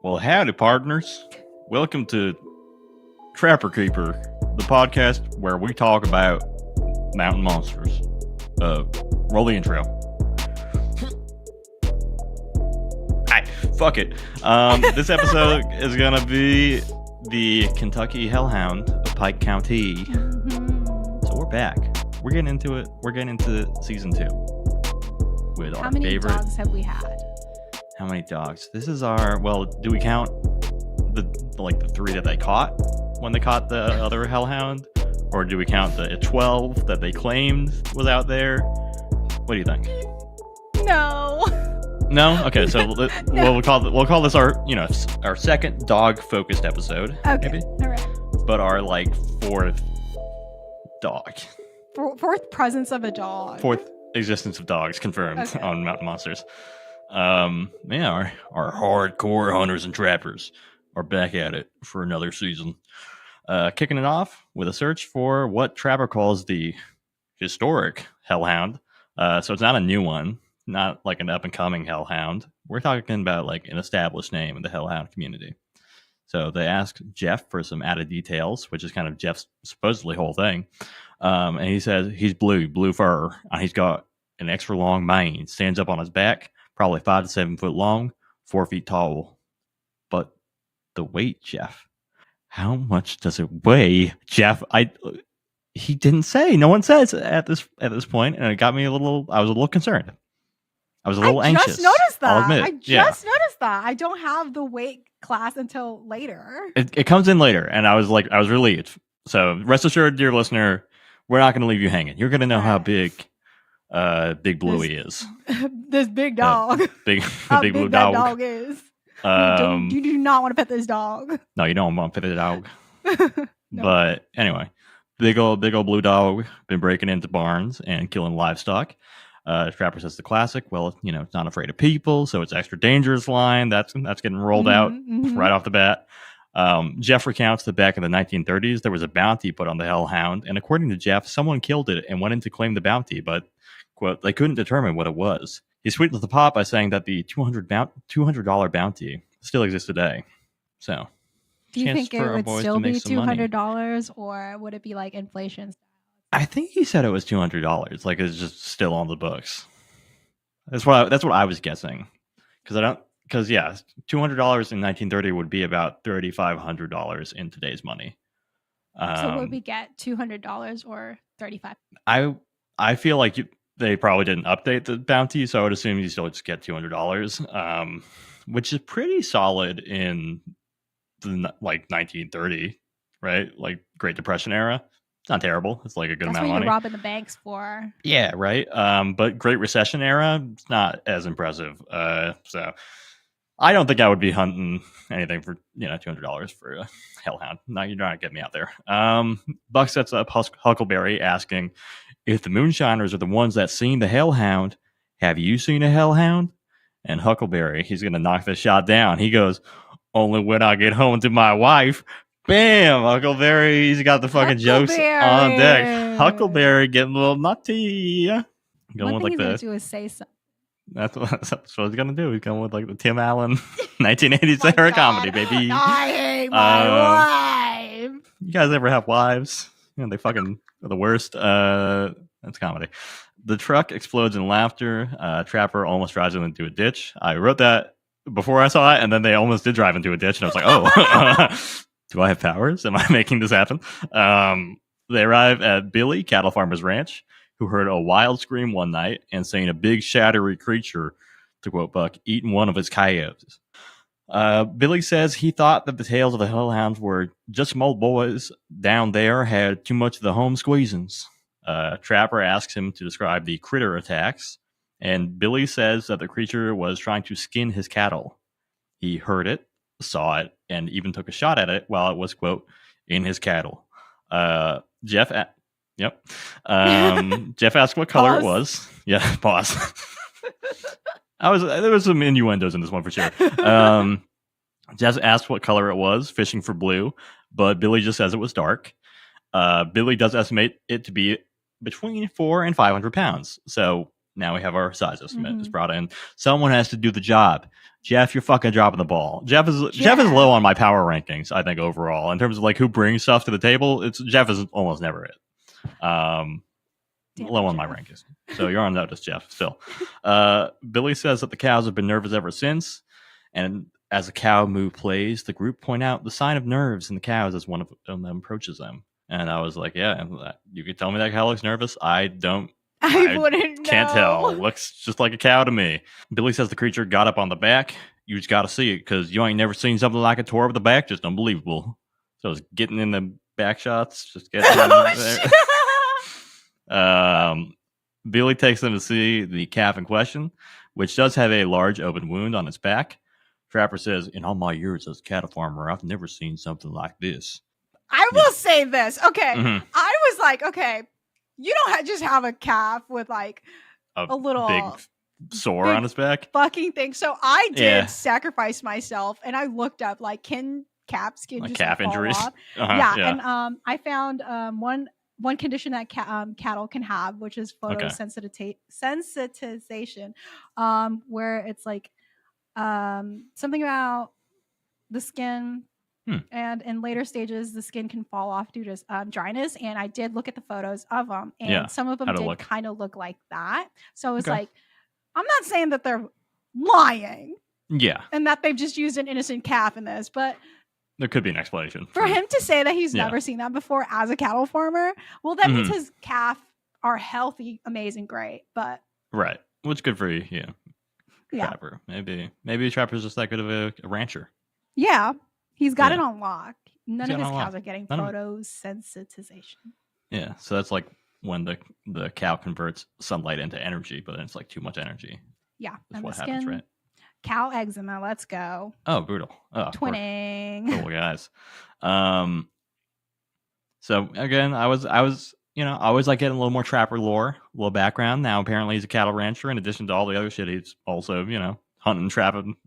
Well, howdy, partners. Welcome to Trapper Keeper, the podcast where we talk about mountain monsters. Roll the intro. Alright, fuck it. This episode is gonna be the Kentucky Hellhound of Pike County. So we're back. We're getting into it. We're getting into season 2 with our favorite. How many dogs have we had? How many dogs? This is our. Well, do we count the 3 that they caught when they caught the other Hellhound, or do we count the 12 that they claimed was out there? What do you think? No. No. Okay. So no. We'll call this our our second dog focused episode. Okay. Maybe. All right. But our fourth dog. Fourth presence of a dog. Fourth existence of dogs confirmed on Mountain Monsters. Our hardcore hunters and trappers are back at it for another season. Kicking it off with a search for what Trapper calls the historic Hellhound. So it's not a new one, not like an up-and-coming Hellhound. We're talking about an established name in the Hellhound community. So they asked Jeff for some added details, which is kind of Jeff's supposedly whole thing. And he says he's blue fur, and he's got an extra long mane, stands up on his back, probably 5 to 7 foot long, 4 feet tall. But the weight, Jeff. How much does it weigh, Jeff? He didn't say. No one says at this point, and it got me I was a little concerned. I was a little anxious. I just noticed that. I'll admit. I just noticed that. I don't have the weight class until later. It comes in later, and I was relieved. So rest assured, dear listener, we're not going to leave you hanging. You're going to know how big Bluey is. This big dog. Big blue that dog. dog is. You do not want to pet this dog. No, you don't want to pet the dog. No. But anyway, big old blue dog been breaking into barns and killing livestock. Trapper says the classic. Well, it's not afraid of people, so it's extra dangerous line. That's getting rolled out right off the bat. Jeff recounts that back in the 1930s, there was a bounty put on the Hellhound, and according to Jeff, someone killed it and went in to claim the bounty, but, quote, they couldn't determine what it was. He sweetened the pot by saying that the $200 bounty still exists today. So, do you think it would still be $200, or would it be like inflation? I think he said it was $200. Like it's just still on the books. That's what I was guessing. Because $200 in 1930 would be about $3,500 in today's money. So would we get $200 or $35? I feel like they probably didn't update the bounty, so I would assume you still just get $200, which is pretty solid in the 1930, right? Like Great Depression era. It's not terrible. It's like a good amount of money. That's what you're robbing the banks for. Yeah, right. But Great Recession era, it's not as impressive. So I don't think I would be hunting anything for $200 for a Hellhound. No, you're not getting me out there. Buck sets up Huckleberry asking if the Moonshiners are the ones that seen the Hellhound. Have you seen a Hellhound? And Huckleberry, he's gonna knock this shot down. He goes, only when I get home to my wife. Bam! Huckleberry, he's got the fucking jokes on deck. Huckleberry getting a little nutty. One thing he's going to do is say something. That's what he's going to do. He's going with the Tim Allen 1980s era comedy, baby. I hate my wife. You guys ever have wives? They fucking are the worst. That's comedy. The truck explodes in laughter. Trapper almost drives into a ditch. I wrote that before I saw it, and then they almost did drive into a ditch, and I was like, oh. Do I have powers? Am I making this happen? They arrive at Billy, cattle farmer's ranch, who heard a wild scream one night and seen a big shadowy creature, to quote Buck, eating one of his coyotes. Billy says he thought that the tails of the Hellhounds were just some old boys down there had too much of the home squeezins. Trapper asks him to describe the critter attacks, and Billy says that the creature was trying to skin his cattle. He heard it, saw it, and even took a shot at it while it was, quote, in his cattle. Jeff asked what color it was. Yeah, pause. There was some innuendos in this one for sure. Jeff asked what color it was, fishing for blue, but Billy just says it was dark. Billy does estimate it to be between 400 and 500 pounds. So now we have our size estimate is brought in. Someone has to do the job. Jeff, you're fucking dropping the ball. Jeff is low on my power rankings, I think, overall. In terms of like who brings stuff to the table, Jeff is almost never it. Low on my rankings. So you're on notice, Jeff, still. Billy says that the cows have been nervous ever since. And as a cow moo plays, the group point out the sign of nerves in the cows as one of them approaches them. And I was like, yeah, you could tell me that cow looks nervous. I wouldn't can't know. tell. Looks just like a cow to me. Billy says the creature got up on the back. You just got to see it because you ain't never seen something like it tore over the back. Just unbelievable. So it's getting in the back shots. Just getting in there. Billy takes them to see the calf in question, which does have a large open wound on its back. Trapper says, in all my years as a cattle farmer, I've never seen something like this. I will say this. Okay. Mm-hmm. I was like, okay, you don't just have a calf with like a little big sore on his back. Fucking thing. So I did sacrifice myself and I looked up like, can calf skin like just calf injuries? Yeah. And I found one condition that cattle can have, which is photosensitization, where it's like something about the skin, and in later stages, the skin can fall off due to dryness. And I did look at the photos of them, and some of them did kind of look like that. So it was like, I'm not saying that they're lying, and that they've just used an innocent calf in this, but there could be an explanation for him to say that he's never seen that before as a cattle farmer. Well, that means his calf are healthy, amazing, great, but right, which good for you, Trapper. Maybe Trapper's just that good of a rancher. Yeah, he's got it on lock. None of his cows are getting photosensitization. Yeah, so that's like when the cow converts sunlight into energy, but then it's like too much energy. Yeah, that's what happens, right? Cow eczema. Let's go. Oh, brutal. Oh, twinning. Cool guys. So again, I was always like getting a little more Trapper lore, a little background. Now apparently he's a cattle rancher. In addition to all the other shit, he's also hunting and trapping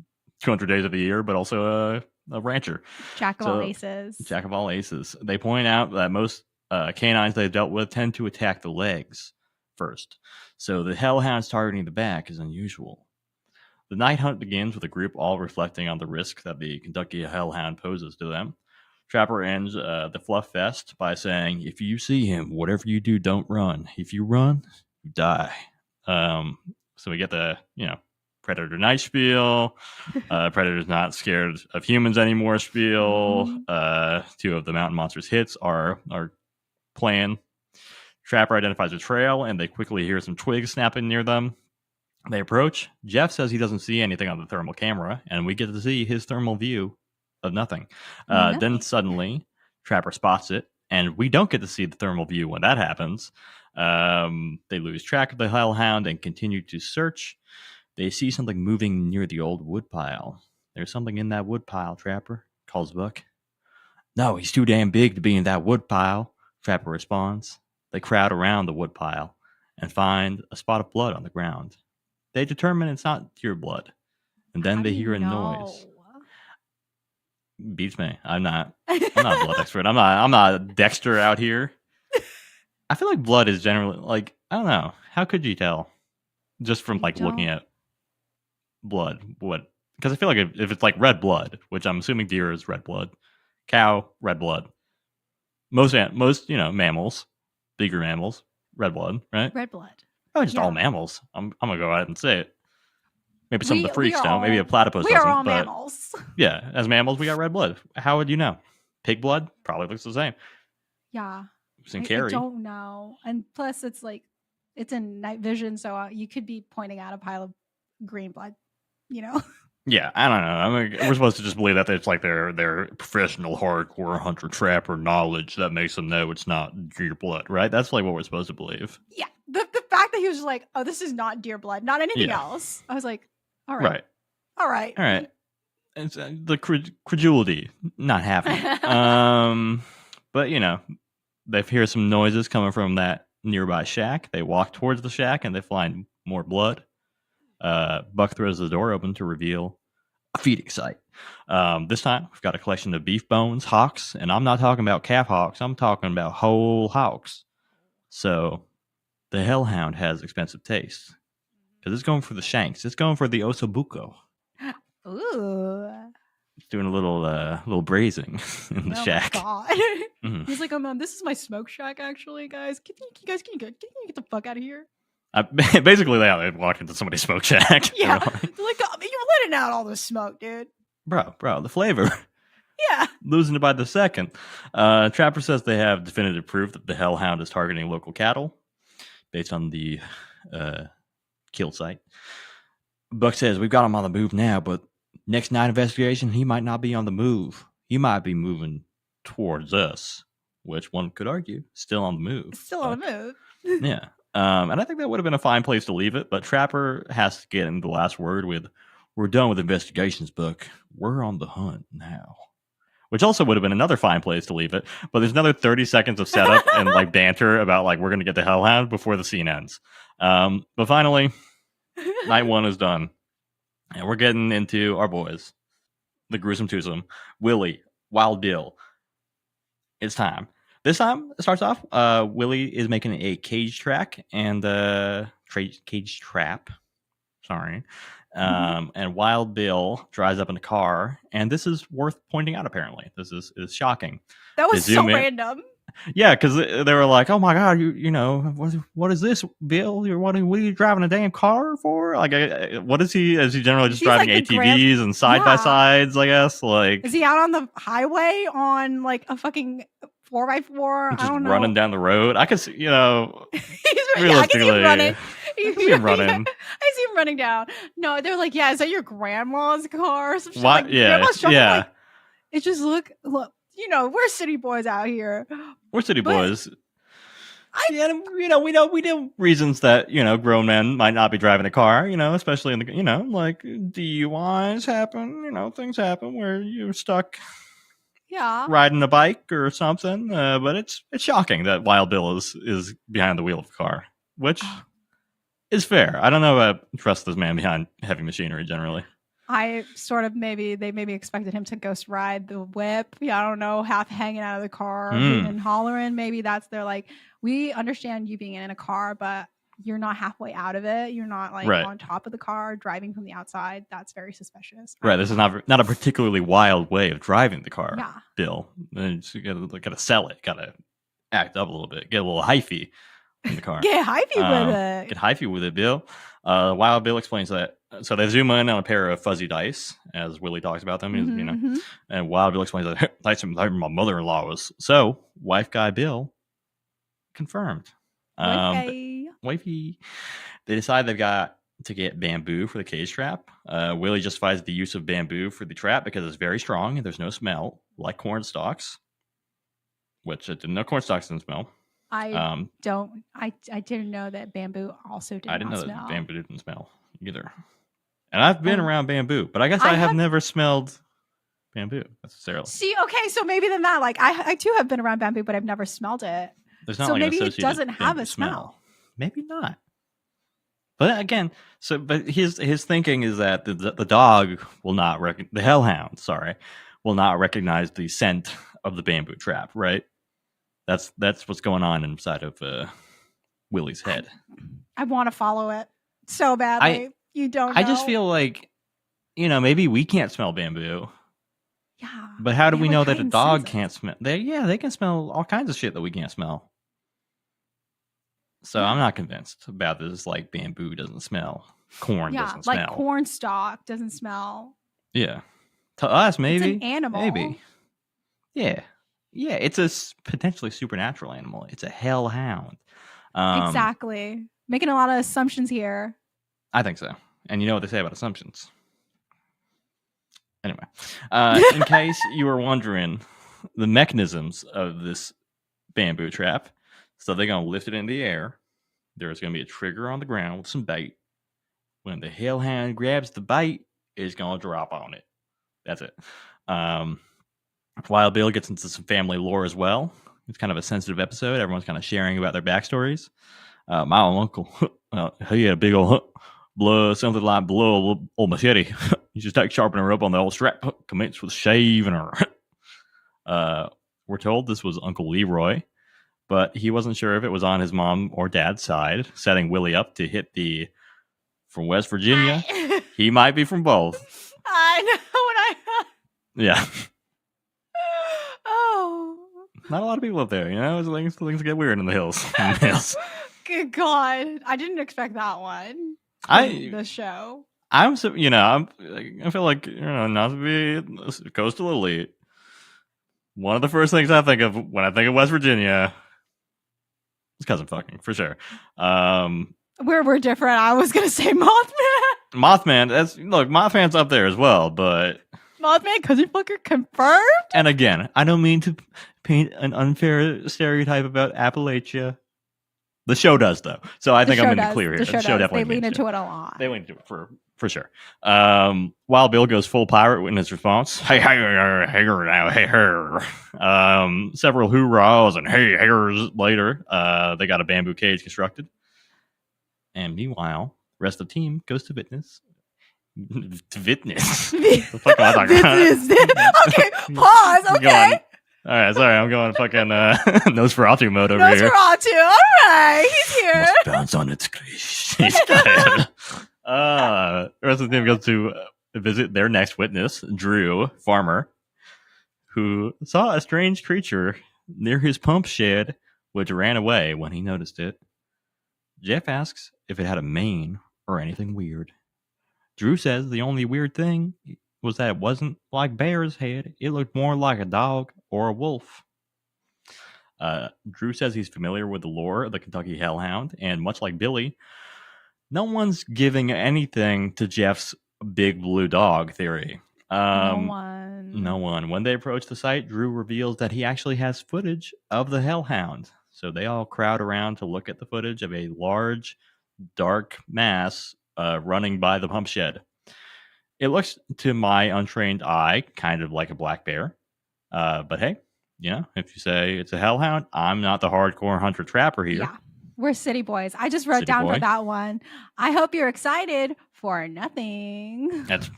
200 days of the year, but also a rancher. Jack of all aces. Jack of all aces. They point out that most canines they've dealt with tend to attack the legs first. So the Hellhound's targeting the back is unusual. The night hunt begins with a group all reflecting on the risk that the Kentucky Hellhound poses to them. Trapper ends the fluff fest by saying, if you see him, whatever you do, don't run. If you run, you die. So we get the, Predator night spiel. Predator's not scared of humans anymore spiel. Two of the mountain monsters hits are playing. Trapper identifies a trail, and they quickly hear some twigs snapping near them. They approach. Jeff says he doesn't see anything on the thermal camera, and we get to see his thermal view of nothing. Then suddenly, Trapper spots it, and we don't get to see the thermal view when that happens. They lose track of the Hellhound and continue to search. They see something moving near the old woodpile. There's something in that woodpile, Trapper, calls Buck. No, he's too damn big to be in that woodpile, Trapper responds. They crowd around the woodpile and find a spot of blood on the ground. They determine it's not deer blood, and then they hear a noise. Beats me. I'm not a blood expert. I'm not Dexter out here. I feel like blood is generally like, I don't know. How could you tell? Just from looking at blood, what? Because I feel like if it's like red blood, which I'm assuming deer is red blood, cow red blood. Most mammals, bigger mammals, red blood, right? Red blood. Oh, just all mammals. I'm gonna go ahead and say it. Maybe some of the freaks don't. Maybe a platypus doesn't. We are all mammals. Yeah, as mammals, we got red blood. How would you know? Pig blood probably looks the same. Yeah. I don't know. And plus, it's in night vision, so you could be pointing at a pile of green blood, Yeah, I don't know. I mean, we're supposed to just believe that it's like their professional hardcore hunter trapper knowledge that makes them know it's not deer blood, right? That's like what we're supposed to believe. Yeah, the fact that he was just like, oh, this is not deer blood, not anything else. I was like, all right. All right. It's the credulity not happening. But they hear some noises coming from that nearby shack. They walk towards the shack and they find more blood. Buck throws the door open to reveal a feeding site. This time we've got a collection of beef bones, hocks, and I'm not talking about calf hocks. I'm talking about whole hocks. So the Hellhound has expensive taste because it's going for the shanks. It's going for the osobuco. Ooh. Doing a little brazing in the shack. God. He's like, this is my smoke shack, actually, guys. Can you get the fuck out of here? Basically, they walk into somebody's smoke shack. Yeah. They're like, you're letting out all this smoke, dude. Bro, the flavor. Yeah. Losing it by the second. Trapper says they have definitive proof that the Hellhound is targeting local cattle based on the kill site. Buck says, we've got him on the move now, but next night investigation, he might not be on the move. He might be moving towards us, which one could argue, still on the move. Still on the move. Yeah. And I think that would have been a fine place to leave it, but Trapper has to get in the last word with, we're done with investigations, Buck. We're on the hunt now. Which also would have been another fine place to leave it, but there's another 30 seconds of setup and like banter about like we're going to get the Hellhound before the scene ends. But finally, night one is done. And we're getting into our boys. The gruesome twosome. Willie, Wild Bill. It's time. This time, it starts off, Willie is making a cage track and cage trap. Sorry. And Wild Bill drives up in a car. And this is worth pointing out, apparently. This is shocking. That was so random. Yeah, because they were like, "Oh my god, you know, what is this, Bill? What are you driving a damn car for? Like, what is he? Is he generally just driving like ATVs and side by sides? I guess. Like, is he out on the highway on like a fucking 4x4? Just running down the road. I could see, you know, realistically, I can see him running. I see him running. I see him running down. No, they're like, yeah, is that your grandma's car? Or some shit? What? Like, yeah, yeah. Like, it just look. You know, we're city boys out here. We're city boys. We know reasons that, you know, grown men might not be driving a car, you know, especially in the, you know, like DUIs happen, you know, things happen where you're stuck riding a bike or something. But it's shocking that Wild Bill is behind the wheel of a car, which is fair. I don't know if I trust this man behind heavy machinery generally. I sort of maybe expected him to ghost ride the whip. Yeah, I don't know, half hanging out of the car and hollering. Maybe they're like, we understand you being in a car, but you're not halfway out of it. You're not like on top of the car, driving from the outside. That's very suspicious. Right. This is not a particularly wild way of driving the car, Bill. You gotta sell it. Gotta act up a little bit. Get a little hyphy in the car. Get hyphy with it. Get hyphy with it, Bill. Wild Bill explains that. So they zoom in on a pair of fuzzy dice, as Willie talks about them, you know. And Wild Bill explains that dice from my mother-in-law was. So wife guy Bill confirmed. Wifey. They decide they've got to get bamboo for the cage trap. Willie justifies the use of bamboo for the trap because it's very strong and there's no smell, like corn stalks. Which I didn't know corn stalks didn't smell. I didn't know that bamboo also didn't smell. I didn't know that bamboo didn't smell either. And I've been around bamboo, but I guess I have never smelled bamboo necessarily. See, okay, so maybe then that, like, I too have been around bamboo, but I've never smelled it. There's not so like maybe it doesn't have a smell. Maybe not. But again, but his thinking is that the dog will not the Hellhound, will not recognize the scent of the bamboo trap, right? That's what's going on inside of Willie's head. I want to follow it so badly. You don't know. I just feel like, you know, maybe we can't smell bamboo. Yeah. But how do we know that a dog can't smell? They can smell all kinds of shit that we can't smell. So I'm not convinced about this. Like bamboo doesn't smell. Corn doesn't smell. Like corn stalk doesn't smell. Yeah. To us, maybe. It's an animal. Maybe. Yeah. Yeah, it's a potentially supernatural animal. It's a hellhound. Exactly. Making a lot of assumptions here. I think so. And you know what they say about assumptions. Anyway, in case you were wondering the mechanisms of this bamboo trap, so they're going to lift it in the air. There's going to be a trigger on the ground with some bait. When the hellhound grabs the bait, it's going to drop on it. That's it. Wild Bill gets into some family lore as well. It's kind of a sensitive episode. Everyone's kind of sharing about their backstories. My uncle, he had a big old something like blood old machete. He just take sharpener up on the old strap, commence with shaving her. We're told this was Uncle Leroy, but he wasn't sure if it was on his mom or dad's side, setting Willie up to hit from West Virginia. He might be from both. I know when I. Yeah. Oh. Not a lot of people up there, you know? Things get weird in the hills. Good God. I didn't expect that one. The show. I feel like, not to be coastal elite. One of the first things I think of when I think of West Virginia is cousin fucking, for sure. We're different. I was gonna say Mothman. Mothman, Mothman's up there as well, but Mothman, cousin fucker confirmed. And again, I don't mean to paint an unfair stereotype about Appalachia. The show does, though. So I think I'm going to be clear here. The show definitely lean into it a lot. They lean into it for sure. Wild Bill goes full pirate in his response. Hey, now, hey, her. Several hoorahs and hey, hairs later, they got a bamboo cage constructed. And meanwhile, the rest of the team goes to witness. To witness. The fuck am I talking about? Okay, pause. Okay. All right, sorry, I'm going fucking Nosferatu mode over here. Nosferatu, all right, he's here. Must bounce on its crease. The rest of the team goes to visit their next witness, Drew, farmer, who saw a strange creature near his pump shed, which ran away when he noticed it. Jeff asks if it had a mane or anything weird. Drew says the only weird thing was that it wasn't like Bear's head. It looked more like a dog or a wolf. Drew says he's familiar with the lore of the Kentucky Hellhound, and much like Billy, no one's giving anything to Jeff's big blue dog theory. No one. When they approach the site, Drew reveals that he actually has footage of the Hellhound. So they all crowd around to look at the footage of a large, dark mass running by the pump shed. It looks, to my untrained eye, kind of like a black bear. But hey, if you say it's a hellhound, I'm not the hardcore hunter-trapper here. Yeah, we're city boys. I just wrote down for that one. I hope you're excited for nothing. That's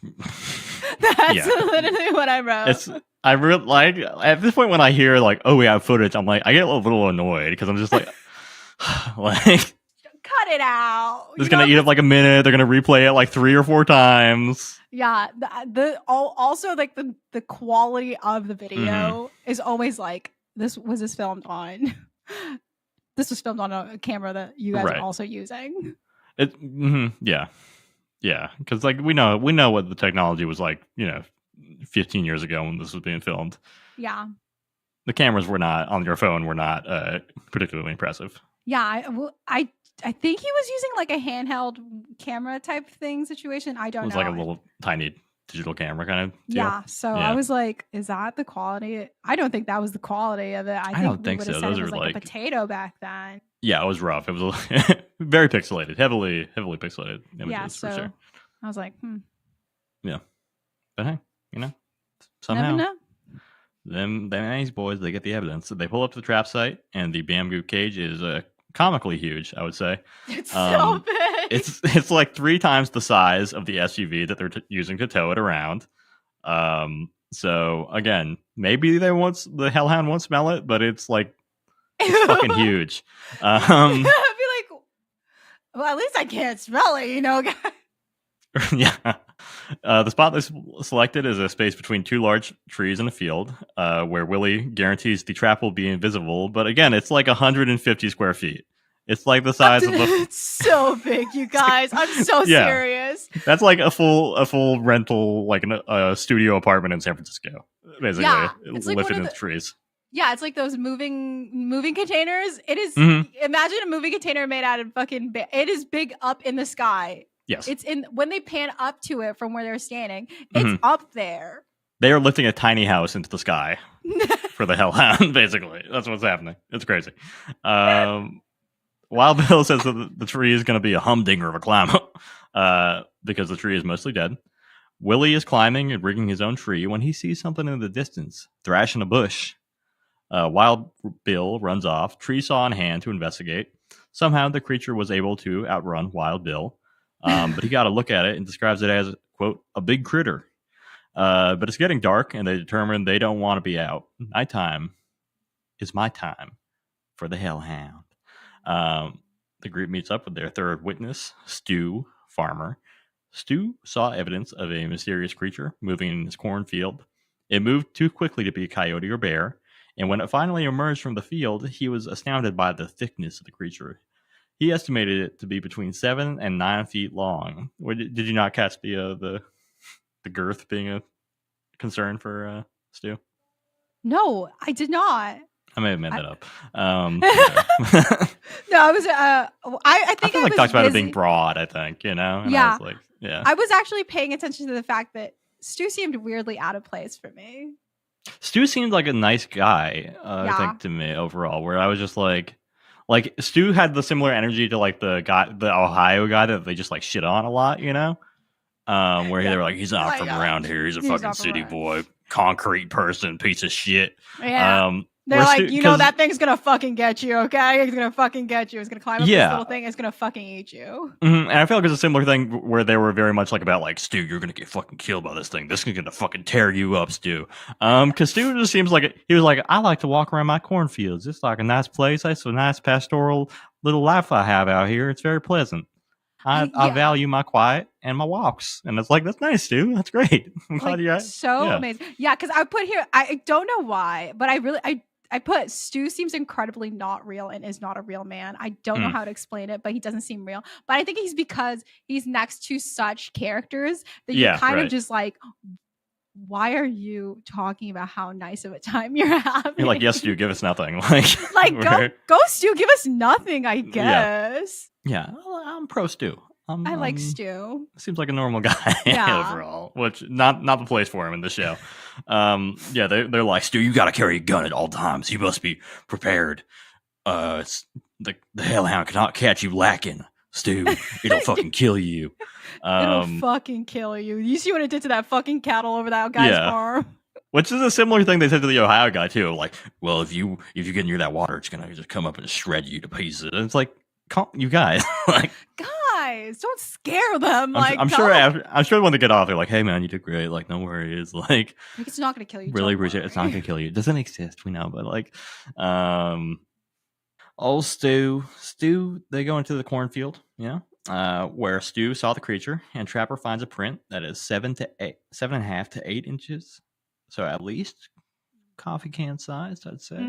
literally what I wrote. I really like at this point when I hear like, oh, we have footage, I'm like, I get a little annoyed because I'm just like, cut it out. It's gonna eat up like a minute. They're gonna replay it like 3 or 4 times. Yeah. Also like the quality of the video is always like, this was filmed on. This was filmed on a camera that you guys are also using. Yeah. Because like we know what the technology was like, 15 years ago when this was being filmed. Yeah. The cameras were not on your phone were not particularly impressive. Yeah, I think he was using like a handheld camera type thing situation. I don't know. It was like a little tiny digital camera kind of deal. Yeah. So I was like, is that the quality? I don't think that was the quality of it. I don't think so. Those it was are like a potato back then. Yeah, it was rough. It was very pixelated, heavily pixelated images for sure. I was like, Yeah. But hey, somehow. Never know. Them these boys, they get the evidence. So they pull up to the trap site, and the bamboo cage is comically huge, I would say. It's so big. It's like 3 times the size of the SUV that they're using to tow it around. So again, maybe the Hellhound won't smell it, but it's like it's fucking huge. I'd be like, well, at least I can't smell it, guys. Yeah. The spot they selected is a space between 2 large trees in a field, where Willie guarantees the trap will be invisible. But again, it's like 150 square feet. It's like the size of It's so big, you guys. I'm so serious. That's like a full rental, like a studio apartment in San Francisco, basically. Yeah, it's like lifted in the trees. Yeah, it's like those moving containers. It is. Imagine a moving container made out of fucking. It is big up in the sky. Yes. It's when they pan up to it from where they're standing, it's up there. They are lifting a tiny house into the sky for the Hellhound, basically. That's what's happening. It's crazy. Wild Bill says that the tree is going to be a humdinger of a climb because the tree is mostly dead. Willie is climbing and rigging his own tree when he sees something in the distance, thrashing a bush. Wild Bill runs off, tree saw in hand to investigate. Somehow the creature was able to outrun Wild Bill. But he got a look at it and describes it as, quote, a big critter. But it's getting dark, and they determine they don't want to be out. Nighttime is my time for the Hellhound. The group meets up with their third witness, Stu, farmer, Stu saw evidence of a mysterious creature moving in his cornfield. It moved too quickly to be a coyote or bear, and when it finally emerged from the field, he was astounded by the thickness of the creature. He estimated it to be between 7 and 9 feet long. Did you not catch the girth being a concern for Stu? No, I did not. I may have made that up. No, I was. I think I talked about it being broad. I think And yeah. Yeah. I was actually paying attention to the fact that Stu seemed weirdly out of place for me. Stu seemed like a nice guy. I think to me overall, where I was just like Stu had the similar energy to like the Ohio guy that they just like shit on a lot. Where they were like, he's not from around here. He's a fucking city boy, concrete person, piece of shit. Yeah. They're like, that thing's gonna fucking get you, okay? It's gonna fucking get you. It's gonna climb up this little thing. It's gonna fucking eat you. Mm-hmm. And I feel like it's a similar thing where they were very much like about like, Stu, you're gonna get fucking killed by this thing. This is gonna fucking tear you up, Stu. Because Stu just seems like he was like, I like to walk around my cornfields. It's like a nice place. It's a nice pastoral little life I have out here. It's very pleasant. I value my quiet and my walks. And it's like, that's nice, Stu. That's great. I'm glad you're amazing. Yeah, because I put here, I don't know why, but I put Stu seems incredibly not real and is not a real man. I don't know how to explain it, but he doesn't seem real. But I think he's because he's next to such characters that you kind of just like, why are you talking about how nice of a time you're having? You're like, yes, Stu, give us nothing. Go Stu, give us nothing, I guess. Yeah, I'm pro Stu. I like Stu. Seems like a normal guy overall, which not the place for him in the show. They're like, Stu, you got to carry a gun at all times. You must be prepared. It's the Hellhound cannot catch you lacking, Stu. It'll fucking kill you. It'll fucking kill you. You see what it did to that fucking cattle over that guy's farm? Which is a similar thing they said to the Ohio guy too. Like, well, if you get near that water, it's gonna just come up and shred you to pieces. And it's like, you guys, like, guys, don't scare them. I'm sure when they get off, they're like, hey man, you did great. Like, no worries. Like, it's not gonna kill you. Really appreciate it. It's not gonna kill you. It doesn't exist, we know, but like, old Stu, they go into the cornfield, where Stu saw the creature, and Trapper finds a print that is 7.5 to 8 inches, so at least coffee can sized, I'd say.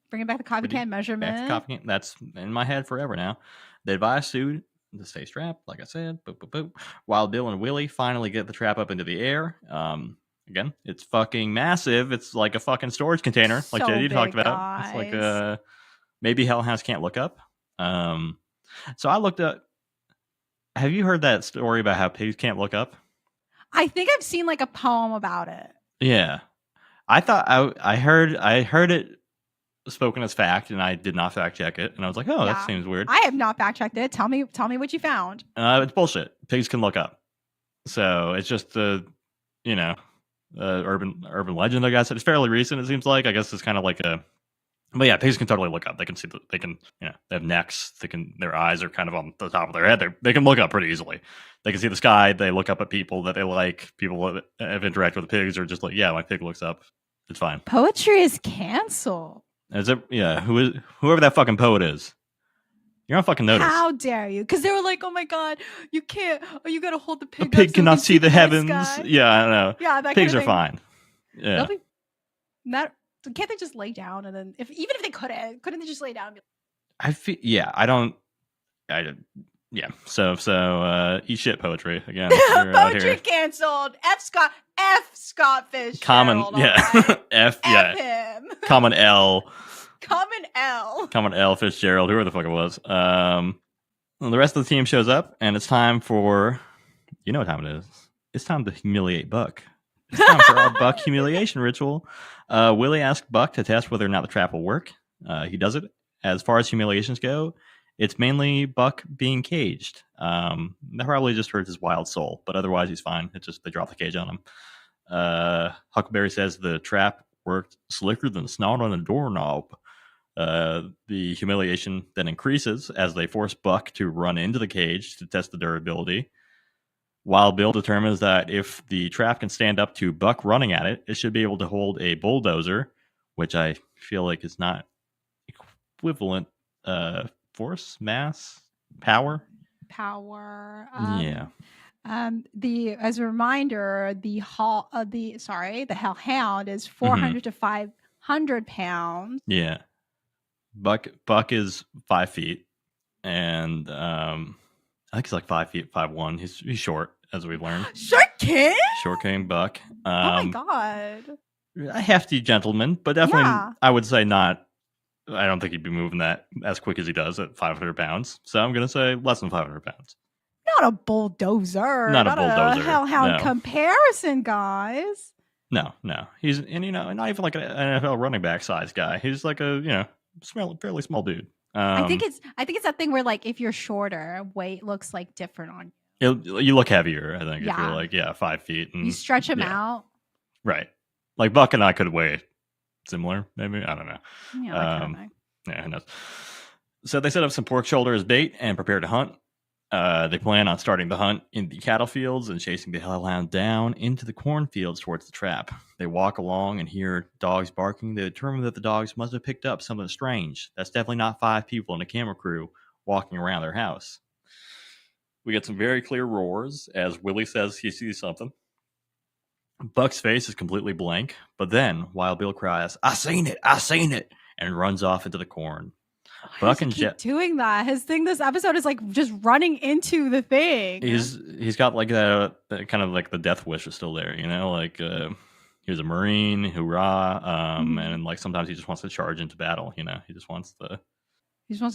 Bringing back the coffee can measurement. Back to coffee can. That's in my head forever now. They advise Stu to stay strapped, like I said. Boop, boop, boop. While Bill and Willie finally get the trap up into the air. Again, it's fucking massive. It's like a fucking storage container, like JD talked about. Guys. It's like maybe Hellhounds can't look up. So I looked up. Have you heard that story about how pigs can't look up? I think I've seen like a poem about it. Yeah, I thought I heard it spoken as fact, and I did not fact check it, and I was like, that seems weird. I have not fact checked it. Tell me what you found. It's bullshit. Pigs can look up, so it's just urban legend, I guess. It's fairly recent, it seems like. I guess it's kind of like but yeah, pigs can totally look up. They can see they have necks. Their eyes are kind of on the top of their head. They can look up pretty easily. They can see the sky. They look up at people that they like. People that have interacted with the pigs are just like, yeah, my pig looks up. It's fine. Poetry is canceled. Is it? Yeah. Whoever that fucking poet is, you're on fucking notice. How dare you? Because they were like, "Oh my god, you can't. Oh, you gotta hold the pig. A pig cannot see the heavens." Yeah, I don't know. Yeah, that pigs kind of are fine. Yeah. Can't they just lay down and then even if they couldn't they just lay down? I feel I don't. Yeah. So eat shit poetry again. Poetry canceled. F Scott Fish. Common. Right? F him. Common L. Common L Fitzgerald. Whoever the fuck it was. The rest of the team shows up, and it's time for, what time it is. It's time to humiliate Buck. It's time for our Buck humiliation ritual. Willie asks Buck to test whether or not the trap will work. He does it. As far as humiliations go, it's mainly Buck being caged. That probably just hurts his wild soul, but otherwise he's fine. It's just they drop the cage on him. Huckleberry says the trap worked slicker than snot on a doorknob. The humiliation then increases as they force Buck to run into the cage to test the durability. While Bill determines that if the trap can stand up to Buck running at it, it should be able to hold a bulldozer, which I feel like is not equivalent force, mass, power. power. Yeah. As a reminder, the Hellhound is 400 to 500 pounds. Yeah. Buck is 5 feet, and I think he's like 5 feet 5'1". He's short, as we've learned. Short king Buck. Oh my god. A hefty gentleman, but definitely I would say not. I don't think he'd be moving that as quick as he does at 500 pounds. So I'm gonna say less than 500 pounds. Not a bulldozer. Not a bulldozer. A Hellhound comparison, guys. No. He's not even like an NFL running back size guy. He's like a fairly small dude. I think it's that thing where like if you're shorter, weight looks like different on you. You look heavier, I think, if you're like 5 feet. And, you stretch him out. Right. Like Buck and I could weigh similar, maybe. I don't know. Yeah, who knows? So they set up some pork shoulder as bait and prepare to hunt. They plan on starting the hunt in the cattle fields and chasing the Hellhound down into the cornfields towards the trap. They walk along and hear dogs barking. They determine that the dogs must have picked up something strange. That's definitely not 5 people in a camera crew walking around their house. We get some very clear roars as Willie says he sees something. Buck's face is completely blank, but then Wild Bill cries, I seen it, and runs off into the corn. Buck and Jeff doing that. His thing this episode is like just running into the thing. He's got like that kind of like the death wish is still there, like he was a Marine, hoorah, and like sometimes he just wants to charge into battle, he just wants to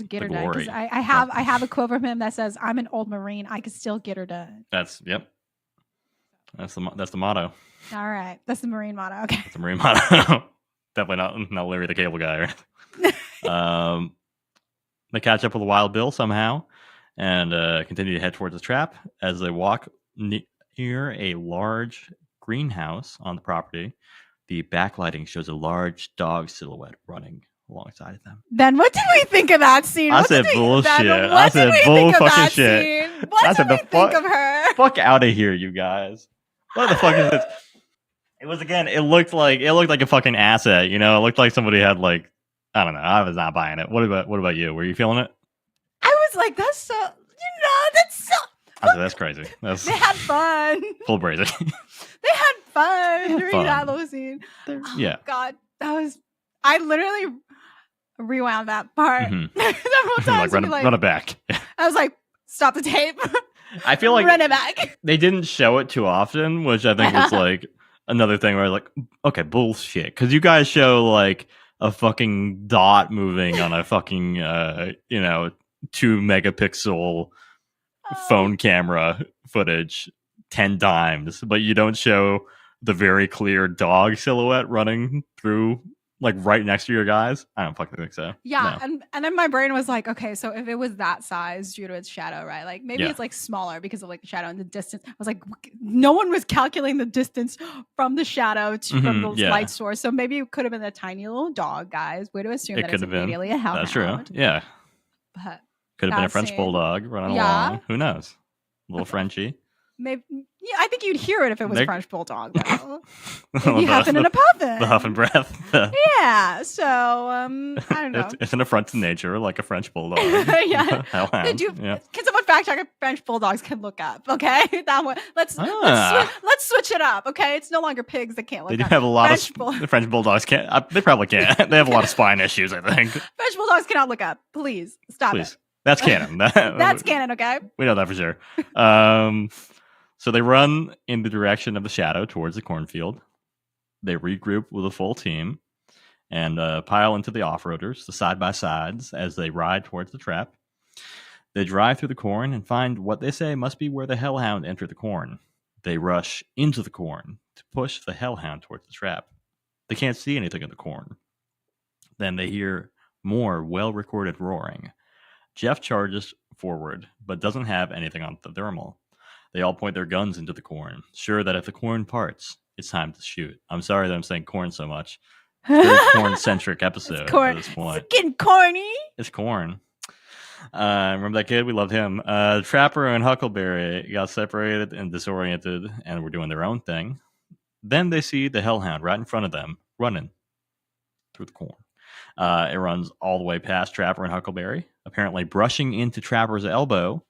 get her done. Because I have a quote from him that says, I'm an old Marine, I could still get her done. That's the motto. All right. That's the Marine motto. Okay. That's the Marine motto. Definitely not Larry the Cable Guy. They catch up with Wild Bill somehow and continue to head towards the trap. As they walk near a large greenhouse on the property, the backlighting shows a large dog silhouette running alongside of them. Then what did we think of that scene? I said bullshit. I said bull fucking shit. What did we think of her? Fuck out of here, you guys. What the fuck is this? It looked like a fucking asset, It looked like somebody had like, I don't know. I was not buying it. What about you? Were you feeling it? I was like, that's so, that's so. I said, that's crazy. They had fun. Full brazen. They had fun during that little scene. Yeah. God, I literally rewound that part several times. Run it back. I was like, stop the tape. I feel like run it back. They didn't show it too often, which I think was like another thing where I was like, okay, bullshit. Because you guys show like a fucking dot moving on a fucking 2 megapixel phone camera footage 10 times, but you don't show the very clear dog silhouette running through like right next to your guys. I don't fucking think so. Yeah, no. And then my brain was like, okay, so if it was that size due to its shadow, right? Like maybe it's like smaller because of like the shadow and the distance. I was like, no one was calculating the distance from the shadow to from the light source. So maybe it could have been a tiny little dog, guys. Way to assume that it's immediately a hellhound. That's true. Yeah. But could have been a French bulldog running along. Who knows? A little Frenchie. Maybe, I think you'd hear it if it was French bulldog, though. Maybe huffing and a puffing. The huff and breath. Yeah, so I don't know. It's an affront to nature, like a French bulldog. Yeah. Can someone fact check if French bulldogs can look up? Okay, that one. Let's switch it up. Okay, it's no longer pigs that can't look up. They do have a lot of French bulldogs can't. They probably can't. They have a lot of spine issues, I think. French bulldogs cannot look up. Please stop it. That's canon. That's canon. Okay, we know that for sure. So they run in the direction of the shadow towards the cornfield. They regroup with a full team and pile into the off-roaders, the side-by-sides, as they ride towards the trap. They drive through the corn and find what they say must be where the Hellhound entered the corn. They rush into the corn to push the Hellhound towards the trap. They can't see anything in the corn. Then they hear more well-recorded roaring. Jeff charges forward, but doesn't have anything on the thermal. They all point their guns into the corn, sure that if the corn parts, it's time to shoot. I'm sorry that I'm saying corn so much. It's a very corn-centric episode at this point. It's getting corny. It's corn. Remember that kid? We loved him. Trapper and Huckleberry got separated and disoriented and were doing their own thing. Then they see the Hellhound right in front of them, running through the corn. It runs all the way past Trapper and Huckleberry, apparently brushing into Trapper's elbow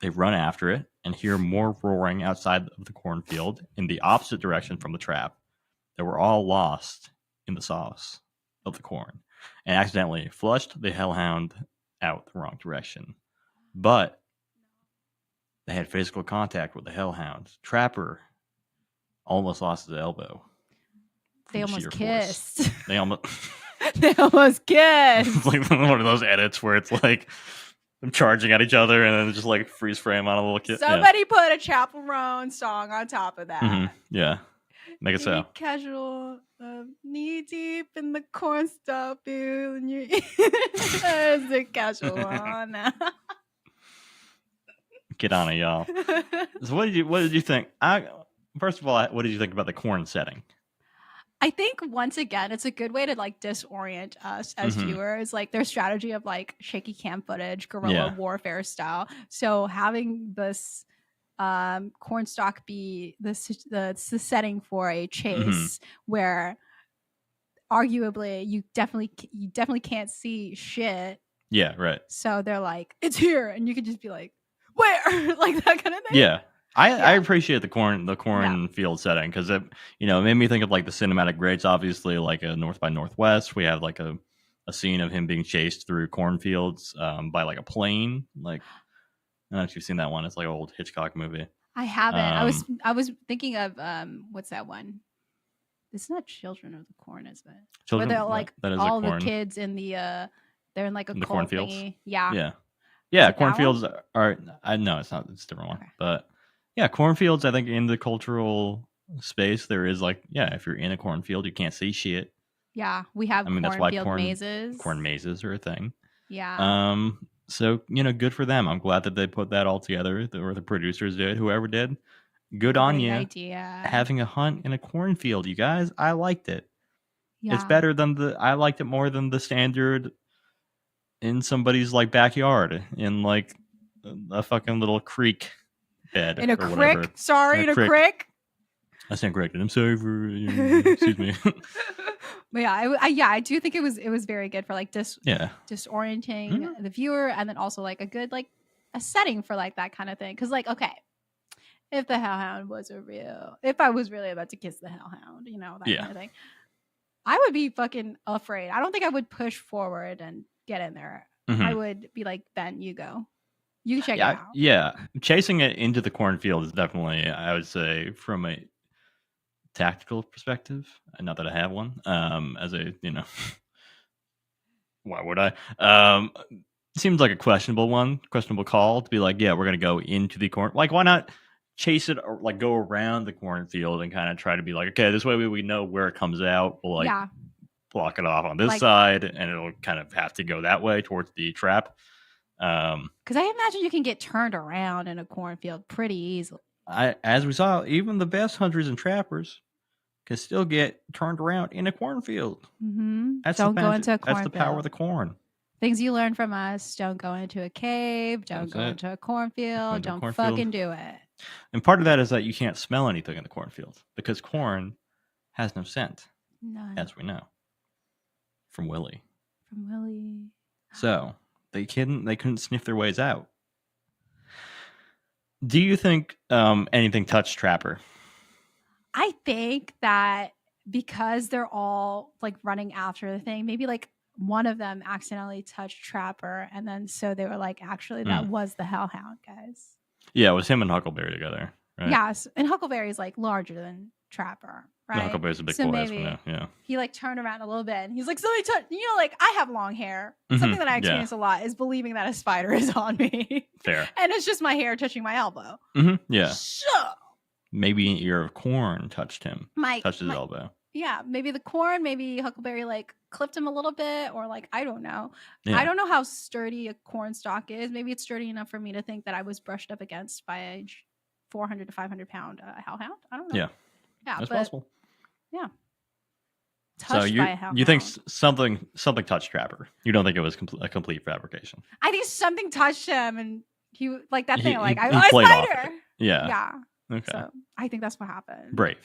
They run after it and hear more roaring outside of the cornfield in the opposite direction from the trap. They were all lost in the sauce of the corn and accidentally flushed the hellhound out the wrong direction. But they had physical contact with the hellhound. Trapper almost lost his elbow. They almost kissed. They almost they almost kissed. Like one of those edits where it's like them charging at each other and then just like freeze frame on a little kid. Somebody put a Chaperone song on top of that. Mm-hmm. Yeah. Make it so. Casual, knee deep in the corn stuff, and you is it casual on now? Get on it, y'all. So what did you think? First of all, what did you think about the corn setting? I think once again, it's a good way to like disorient us as viewers, like their strategy of like shaky cam footage, guerrilla warfare style. So having this corn stalk be the setting for a chase where arguably you definitely can't see shit. Yeah, right. So they're like, it's here, and you could just be like, where? Like that kind of thing. Yeah. I appreciate the cornfield setting because it made me think of like the cinematic greats. Obviously, like a North by Northwest, we have like a scene of him being chased through cornfields by like a plane. Like, I don't know if you've seen that one. It's like an old Hitchcock movie. I haven't. I was thinking of what's that one? It's not Children of the Corn, is it? Where they're like all the kids in the they're in like a cornfield thingy. Yeah. Cornfields are. I know it's not. It's a different one, but. Yeah, cornfields, I think in the cultural space, there is like, if you're in a cornfield, you can't see shit. Yeah, we have cornfield mazes. Corn mazes are a thing. Yeah. So, good for them. I'm glad that they put that all together, or the producers did, whoever did. Good on you. Idea. Having a hunt in a cornfield, you guys. I liked it. Yeah. It's better than I liked it more than the standard in somebody's like backyard in like a fucking little creek. Bed in a crick. Sorry, in a crick. I stand corrected. I'm sorry for excuse me. But I do think it was very good for like disorienting the viewer, and then also like a good like a setting for like that kind of thing. Because like, okay, if the hellhound was if I was really about to kiss the hellhound, that kind of thing, I would be fucking afraid. I don't think I would push forward and get in there. I would be like, Ben, you go. You can check it out. Yeah. Chasing it into the cornfield is definitely, I would say, from a tactical perspective, not that I have one, as a, why would I? Seems like a questionable call to be like, we're going to go into the corn. Like, why not chase it or like go around the cornfield and kind of try to be like, okay, this way we know where it comes out. We'll like block it off on this side and it'll kind of have to go that way towards the trap. Because I imagine you can get turned around in a cornfield pretty easily. As we saw, even the best hunters and trappers can still get turned around in a cornfield. Don't go into a cornfield. That's the power of the corn. Things you learn from us: don't go into a cave, don't go into a cornfield, don't fucking do it. And part of that is that you can't smell anything in the cornfield because corn has no scent, as we know from Willie. So. They couldn't sniff their ways out. Do you think anything touched Trapper? I think that because they're all like running after the thing, maybe like one of them accidentally touched Trapper, and then so they were like, actually, that was the Hellhound, guys. Yeah, it was him and Huckleberry together, right? Yes, and Huckleberry is like larger than Trapper. Right? Huckleberry's a big boy, as we know. Yeah. He like turned around a little bit and he's like, somebody touch, like I have long hair. Something that I experience a lot is believing that a spider is on me. Fair. And it's just my hair touching my elbow. Yeah. So maybe an ear of corn touched him. Touched his elbow. Yeah. Maybe the corn, maybe Huckleberry like clipped him a little bit, or like, I don't know. Yeah. I don't know how sturdy a corn stalk is. Maybe it's sturdy enough for me to think that I was brushed up against by a 400 to 500 pound hellhound. I don't know. Yeah. That's possible. Yeah. Touched by a hellhound. You think something touched Trapper? You don't think it was a complete fabrication? I think something touched him, and he like that thing. Like I played spider. Off it. Yeah. Yeah. Okay. So I think that's what happened. Brave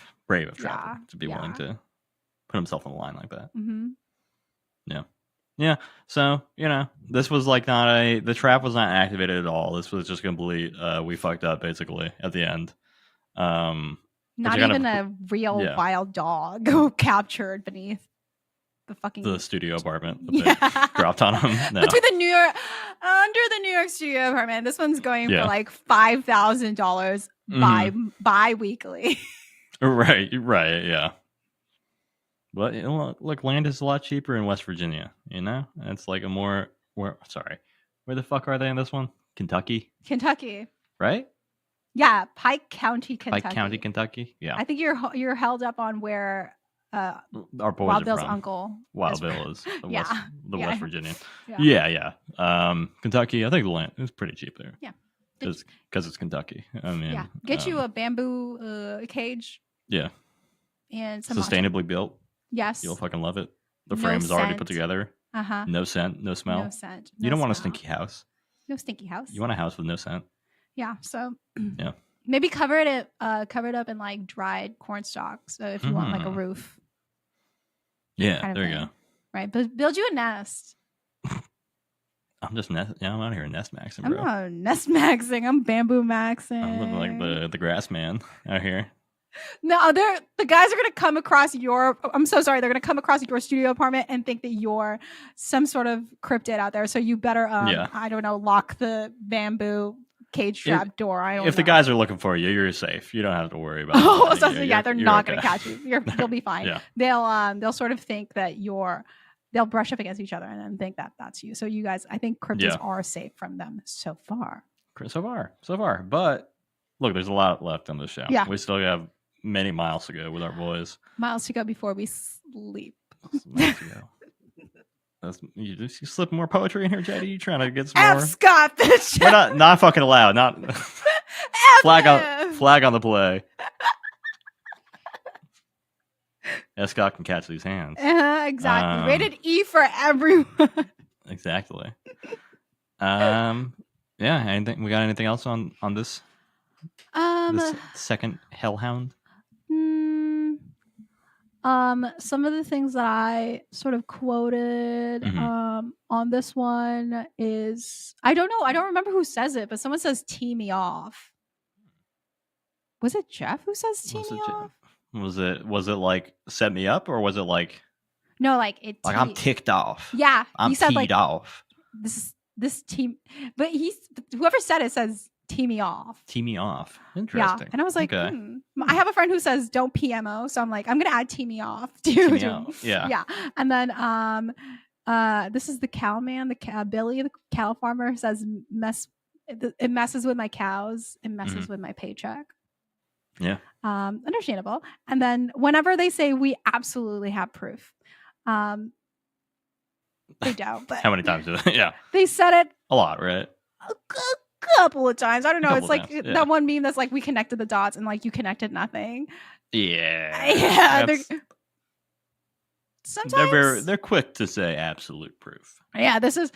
of Trapper to be willing to put himself on the line like that. Mm-hmm. Yeah. Yeah. So, this was like the trap was not activated at all. This was just complete, we fucked up basically at the end. Not even a real wild dog captured beneath the studio apartment that they dropped on him. No. Under the New York studio apartment. This one's going for like $5,000 bi-weekly. Right, yeah. But look, land is a lot cheaper in West Virginia. It's like where the fuck are they in this one? Kentucky, right? Yeah, Pike County, Kentucky. Yeah, I think you're held up on where our boys Wild are Bill's from. uncle. Wild Bill is West Virginia. Yeah. Kentucky. I think the land is pretty cheap there. Yeah, because it's Kentucky. I mean, get you a bamboo cage. Yeah, and some sustainably built. Yes, you'll fucking love it. The frame's already put together. No scent, no smell. No scent. You don't want a stinky house. No stinky house. You want a house with no scent. Yeah. So yeah. Maybe cover it up in like dried corn stalks. So if you want like a roof. Yeah, there you go. Right, but build you a nest. I'm just I'm out here nest maxing, bro. I'm not nest maxing. I'm bamboo maxing. I'm living like the grass man out here. No, the guys are gonna come across your. I'm so sorry. They're gonna come across your studio apartment and think that you're some sort of cryptid out there. So you better, I don't know, lock the bamboo cage trap door. If the guys are looking for you, you're safe. You don't have to worry about. They're not gonna catch you. You'll be fine. Yeah. They'll sort of think that they'll brush up against each other and then think that that's you. So you guys, I think cryptids are safe from them so far. So far. But look, there's a lot left on this show. Yeah. We still have many miles to go with our boys. Miles to go before we sleep. You slip more poetry in here, JD? You trying to get some more? Scott, we're not fucking allowed. Not flag on the play. Scott can catch these hands. Exactly. Rated E for everyone. Exactly. Yeah. We got anything else on this? This second Hellhound. Some of the things that I sort of quoted on this one is I don't know. I don't remember who says it, but someone says "tee me off." Was it Jeff who says "tee me off"? Was it like set me up, or was it like no, like it? Like I'm ticked off. Yeah, I'm he said teed like off. This team, but whoever said it says "tee me off." Tee me off. Interesting. Yeah, and I was like, I have a friend who says don't PMO, so I'm like, I'm gonna add "tee me off" too. Yeah. And then this is the cow man, Billy, the cow farmer says it messes with my cows, it messes with my paycheck. Yeah. Understandable. And then whenever they say we absolutely have proof, they don't. But how many times do they? Yeah. They said it a lot, right? A couple of times. I don't know. It's like that one meme that's like we connected the dots and like you connected nothing. Yeah. Sometimes they're quick to say absolute proof. Yeah, this is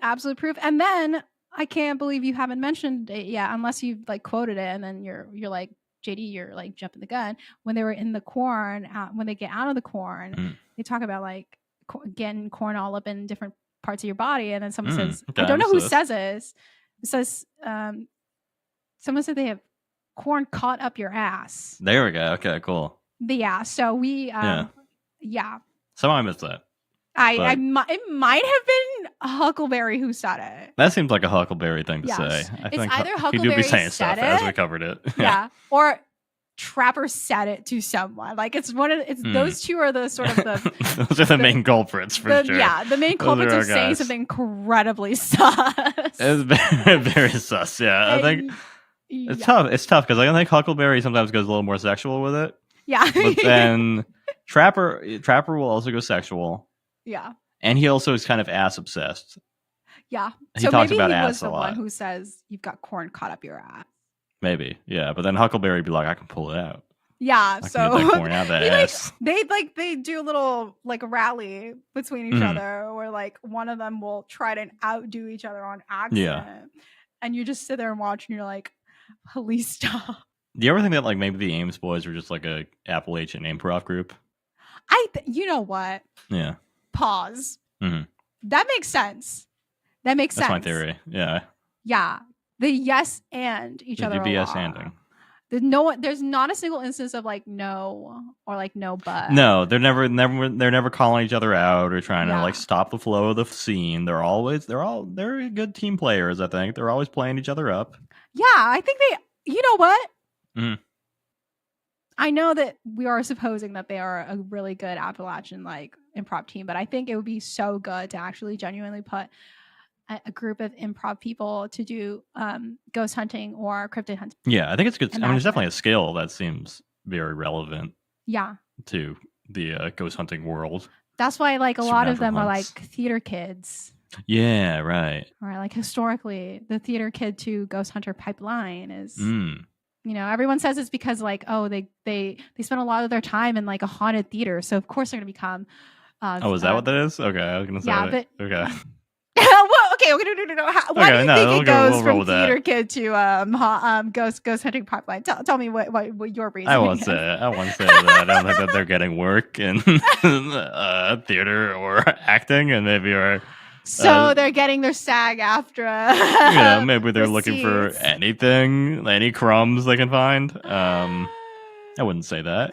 absolute proof. And then I can't believe you haven't mentioned it yet, unless you've like quoted it, and then you're like, JD, you're like jumping the gun. When they were in the corn, when they get out of the corn, they talk about like getting corn all up in different parts of your body, and then someone says, I don't know who says this. It says, someone said they have corn caught up your ass. There we go. Okay, cool. Yeah. So we, yeah. Somehow I missed that. It might have been Huckleberry who said it. That seems like a Huckleberry thing to say. I think either Huckleberry he do be saying said stuff it, as we covered it. Yeah. Or Trapper said it to someone. Like those two are the sort of the those are the main culprits for sure. Yeah, the main culprits are saying something incredibly sus. It's very, very sus. Yeah, I think it's tough. It's tough because I think Huckleberry sometimes goes a little more sexual with it. Yeah, but then Trapper will also go sexual. Yeah, and he also is kind of ass obsessed. Yeah, he talks about he ass was the a lot. one who says you've got corn caught up your ass. Maybe, yeah, but then Huckleberry would be like, I can pull it out. Yeah, I so can get that corn out of that ass. They do a little like rally between each other, where like one of them will try to outdo each other on accident, and you just sit there and watch, and you're like, please stop. Do you ever think that like maybe the Ames Boys were just like a Appalachian improv group? You know what? Yeah. Pause. Mm-hmm. That makes sense. That's my theory. Yeah. Yeah. They yes and each other. They do BS anding. There's not a single instance of like no or like no but. No, they're never calling each other out or trying to like stop the flow of the scene. They're good team players, I think. They're always playing each other up. Yeah, I think you know what? Mm-hmm. I know that we are supposing that they are a really good Appalachian like improv team, but I think it would be so good to actually genuinely put a group of improv people to do ghost hunting or cryptid hunting. Yeah, I think it's good. I mean, there's definitely a skill that seems very relevant. Yeah. To the ghost hunting world. That's why like a lot of them are like theater kids. Yeah, right. Or like historically, the theater kid to ghost hunter pipeline is. You know, everyone says it's because like, oh, they spend a lot of their time in like a haunted theater, so of course they're gonna become. Is that what that is? Okay, I was gonna say. Yeah, but okay. Well, okay, no. Why do you think it goes from theater kid to ghost hunting pipeline? Tell me what your reason. I won't say that. I don't think that they're getting work in theater or acting, and maybe are. So they're getting their SAG-AFTRA. Maybe they're looking for anything, any crumbs they can find. I wouldn't say that.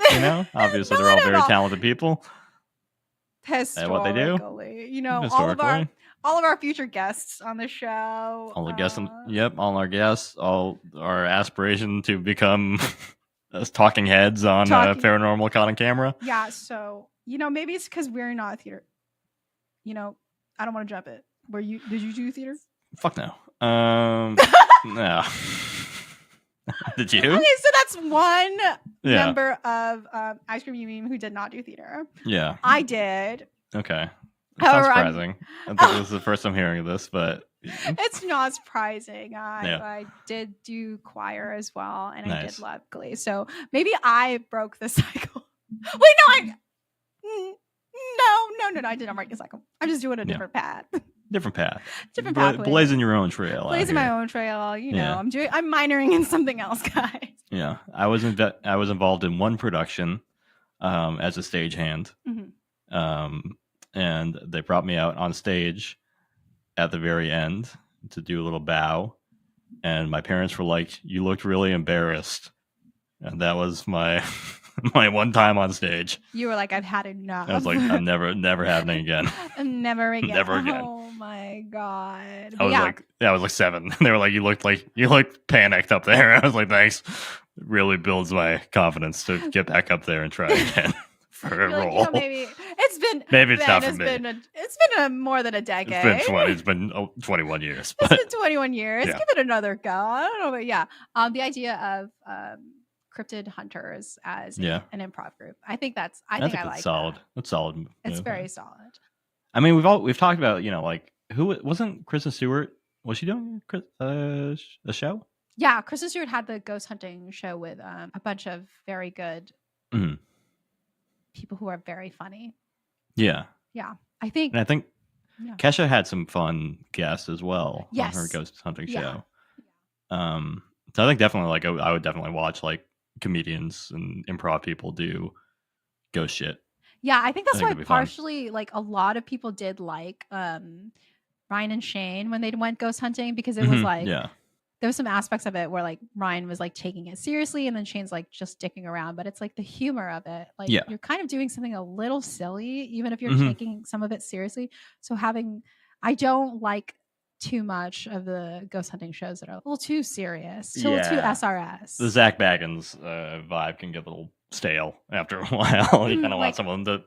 Obviously they're all very talented people. Historically, what they do. All of our future guests on the show. All the guests, all our guests, all our aspiration to become talking heads on Paranormal Caught on Camera. Yeah, so maybe it's because we're not theater. I don't want to jump it. Did you do theater? Fuck no. No. Did you? Okay, so that's one member of Ice Cream Meme who did not do theater. Yeah. I did. Okay. That sounds surprising. I think this is the first I'm hearing of this, but it's not surprising. I did do choir as well, and I did love Glee. So maybe I broke the cycle. Wait, no, No, I didn't break the cycle. I'm just doing a different path. Different path. Different path. Blazing your own trail. Blazing my own trail. I'm minoring in something else, guys. Yeah, I was involved in one production as a stagehand, and they brought me out on stage at the very end to do a little bow, and my parents were like, "You looked really embarrassed," and that was my my one time on stage. You were like, I've had enough. I was like, I'm never happening again. Never again. Never again. Oh my God. I was like 7. They were like, you looked panicked up there. I was like, thanks. It really builds my confidence to get back up there and try again for a role. Maybe it's not for me. It's been more than a decade. It's been 21 years. It's been 21 years. Yeah. Give it another go. I don't know, but yeah. The idea of cryptid hunters as an improv group. I think I like solid. That. That's solid. It's very solid. I mean, we've talked about, like, who wasn't Kristen Stewart? Was she doing a show? Yeah, Kristen Stewart had the ghost hunting show with a bunch of very good people who are very funny. Yeah. Yeah. I think Kesha had some fun guests as well on her ghost hunting show. So I think definitely I would definitely watch like comedians and improv people do ghost shit. Yeah, I think that's why partially fun. Like a lot of people did like Ryan and Shane when they went ghost hunting, because it was like there was some aspects of it where like Ryan was like taking it seriously and then Shane's like just dicking around, but it's like the humor of it. Like you're kind of doing something a little silly, even if you're taking some of it seriously. So I don't like too much of the ghost hunting shows that are a little too serious, a little too SRS. The Zach Baggins vibe can get a little stale after a while. You kind of want someone that,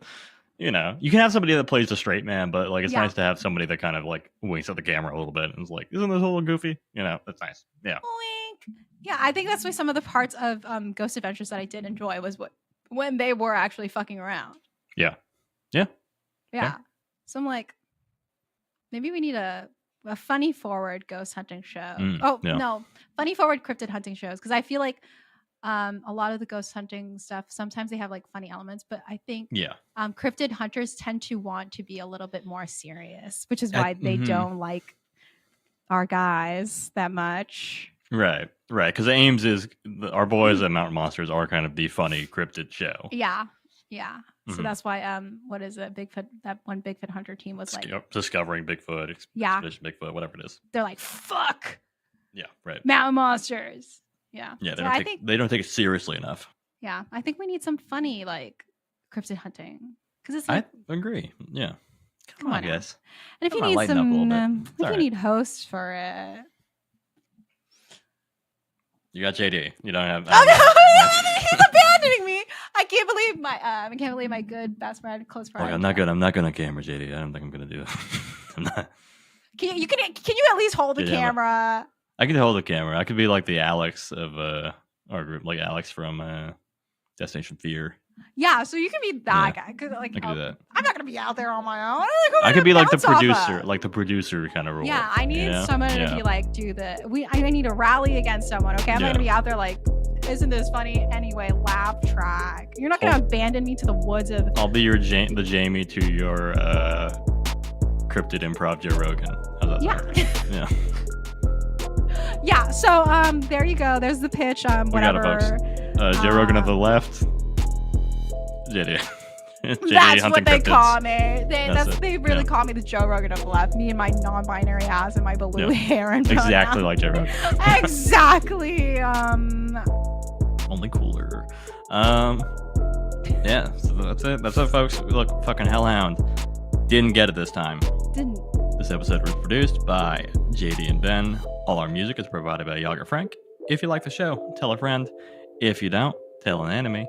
you can have somebody that plays the straight man, but like it's nice to have somebody that kind of like winks at the camera a little bit and is like, isn't this a little goofy? That's nice. Yeah. Wink. Yeah, I think that's why some of the parts of Ghost Adventures that I did enjoy was when they were actually fucking around. Yeah. So I'm like, maybe we need a funny forward ghost hunting show. No, funny forward cryptid hunting shows, because I feel like a lot of the ghost hunting stuff, sometimes they have like funny elements, but I think cryptid hunters tend to want to be a little bit more serious, which is why they don't like our guys that much. Right. Because Ames is our boys at Mountain Monsters are kind of the funny cryptid show. Yeah. Yeah. So that's why what is it? Bigfoot, that one Bigfoot hunter team was like discovering Bigfoot, Expedition Bigfoot, whatever it is. They're like, fuck. Yeah, right. Mountain monsters. Yeah. Yeah, they don't take it seriously enough. Yeah. I think we need some funny like cryptid hunting. Because it's I agree. Yeah. Come on, guys. And if you need some if you need hosts for it. You got JD. You don't have he's abandoning me. I can't believe my good best friend, close friend. Look, I'm not good on camera, JD. I don't think I'm gonna do that. I'm not. Can you at least hold the camera? I can hold the camera. I could be like the Alex of our group, like Alex from Destination Fear. Yeah, so you can be that guy. Cause like I can do that. I'm not gonna be out there on my own. I could be like the producer kind of role. Yeah, I need someone to be like, I need to rally against someone. Okay, I'm not gonna be out there like, isn't this funny? Anyway, laugh track. You're not gonna abandon me to the woods of. I'll be the Jamie to your cryptid improv Joe Rogan. How's that sound? Yeah. Yeah. So there you go. There's the pitch. Whatever. We got it, folks. Joe Rogan on the left. JD. That's what they call me. They really call me the Joe Rogan of the left. Me and my non-binary ass and my blue hair and exactly like Joe Rogan. Exactly. Only cooler. Yeah. So that's it. That's it, folks. Look, fucking Hellhound didn't get it this time. Didn't. This episode was produced by JD and Ben. All our music is provided by Yager Frank. If you like the show, tell a friend. If you don't, tell an enemy.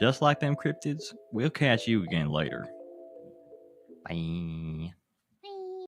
Just like them cryptids, we'll catch you again later. Bye.